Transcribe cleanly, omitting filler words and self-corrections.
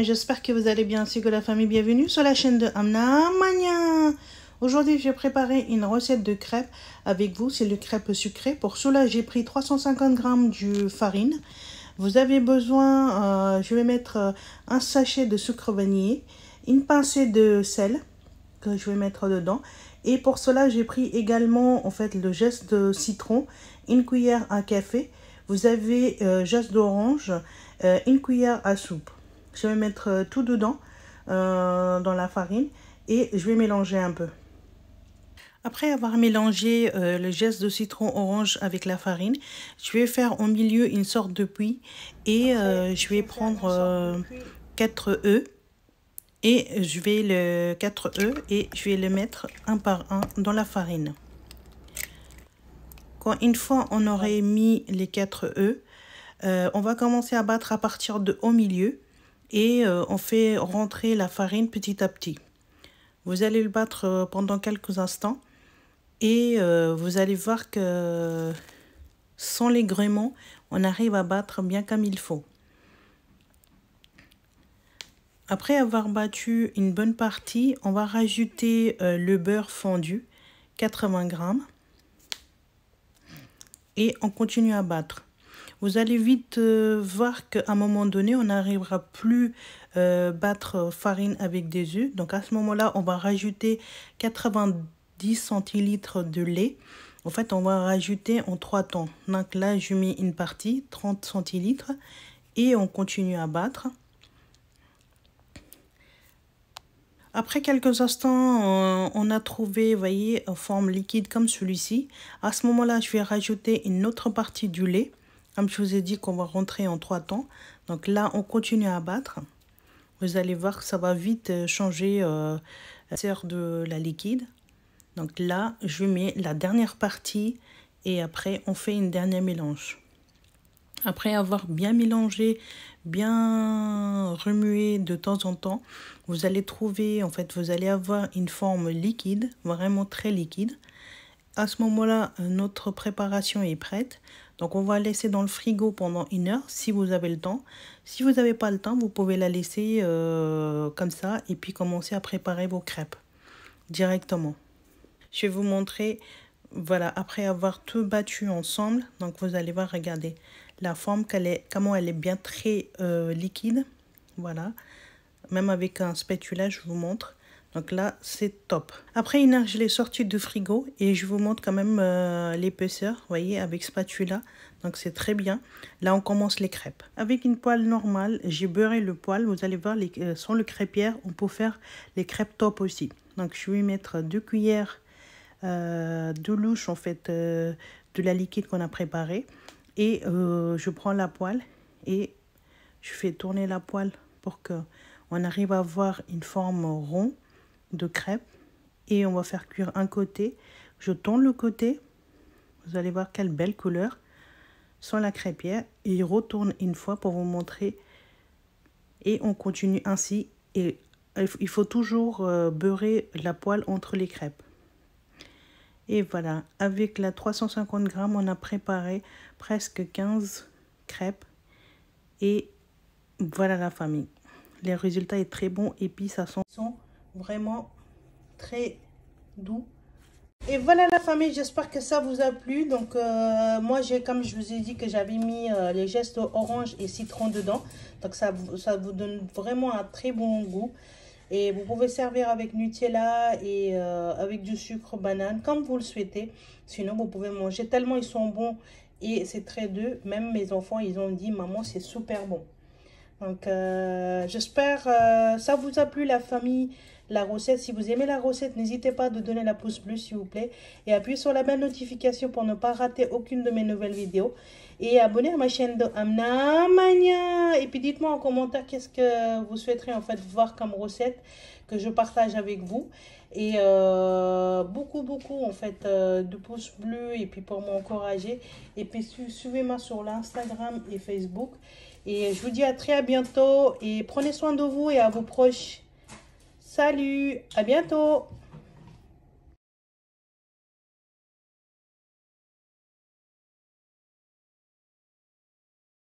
famille, j'espère que vous allez bien ainsi que la famille. Bienvenue sur la chaîne de Amna Mania. Aujourd'hui, j'ai préparé une recette de crêpes avec vous. C'est le crêpe sucré. Pour cela, j'ai pris 350 g de farine. Vous avez besoin, je vais mettre un sachet de sucre vanillé, une pincée de sel que je vais mettre dedans. Et pour cela, j'ai pris également en fait le zeste de citron, une cuillère à café. Vous avez zeste d'orange, une cuillère à soupe. Je vais mettre tout dedans dans la farine et je vais mélanger un peu. Après avoir mélangé le zeste de citron orange avec la farine, je vais faire au milieu une sorte de puits et je vais prendre 4 œufs et je vais le 4 œufs et je vais les mettre un par un dans la farine. Quand une fois on aurait mis les 4 œufs, on va commencer à battre à partir de au milieu et on fait rentrer la farine petit à petit. Vous allez le battre pendant quelques instants et vous allez voir que sans les gréements, on arrive à battre bien comme il faut. Après avoir battu une bonne partie, on va rajouter le beurre fondu, 80 g. Et on continue à battre. Vous allez vite voir qu'à un moment donné, on n'arrivera plus à battre farine avec des œufs. Donc à ce moment-là, on va rajouter 90 centilitres de lait. En fait, on va rajouter en 3 temps. Donc là, je mets une partie, 30 centilitres. Et on continue à battre. Après quelques instants, on a trouvé, vous voyez, en forme liquide comme celui-ci. À ce moment-là, je vais rajouter une autre partie du lait. Comme je vous ai dit qu'on va rentrer en 3 temps. Donc là, on continue à battre. Vous allez voir que ça va vite changer la texture de la liquide. Donc là, je mets la dernière partie et après, on fait une dernière mélange. Après avoir bien mélangé, bien remué de temps en temps, vous allez trouver, en fait, vous allez avoir une forme liquide, vraiment très liquide. À ce moment-là, notre préparation est prête. Donc, on va laisser dans le frigo pendant 1 heure si vous avez le temps. Si vous n'avez pas le temps, vous pouvez la laisser comme ça et puis commencer à préparer vos crêpes directement. Je vais vous montrer, voilà, après avoir tout battu ensemble. Donc, vous allez voir, regardez la forme, comment elle est bien très liquide. Voilà, même avec un spatula, je vous montre. Donc là, c'est top. Après 1 heure, je l'ai sorti du frigo et je vous montre quand même l'épaisseur, vous voyez, avec spatula. Donc c'est très bien. Là, on commence les crêpes. Avec une poêle normale, j'ai beurré le poêle. Vous allez voir, sans le crêpière, on peut faire les crêpes top aussi. Donc je vais mettre 2 cuillères de louche, en fait, de la liquide qu'on a préparée. Et je prends la poêle et je fais tourner la poêle pour qu'on arrive à avoir une forme ronde de crêpe. Et on va faire cuire un côté. Je tourne le côté. Vous allez voir quelle belle couleur sans la crêpière. Et je retourne une fois pour vous montrer. Et on continue ainsi. Et il faut toujours beurrer la poêle entre les crêpes. Et voilà, avec la 350 g, on a préparé presque 15 crêpes. Et voilà la famille. Les résultats est très bon et puis ça sent vraiment très doux. Et voilà la famille, j'espère que ça vous a plu. Donc moi, comme je vous ai dit que j'avais mis les zestes orange et citron dedans. Donc ça vous donne vraiment un très bon goût. Et vous pouvez servir avec Nutella et avec du sucre banane, comme vous le souhaitez. Sinon, vous pouvez manger tellement ils sont bons et c'est très doux. Même mes enfants, ils ont dit, maman, c'est super bon. Donc, j'espère ça vous a plu la famille, la recette. Si vous aimez la recette, n'hésitez pas à donner la pouce bleu, s'il vous plaît. Et appuyez sur la belle notification pour ne pas rater aucune de mes nouvelles vidéos. Et abonnez à ma chaîne de Amna Mania. Et puis dites-moi en commentaire qu'est-ce que vous souhaiterez en fait voir comme recette que je partage avec vous. Et beaucoup en fait de pouces bleus et puis pour m'encourager. Et puis suivez-moi sur l'Instagram et Facebook. Et je vous dis à très bientôt et prenez soin de vous et à vos proches. Salut, à bientôt.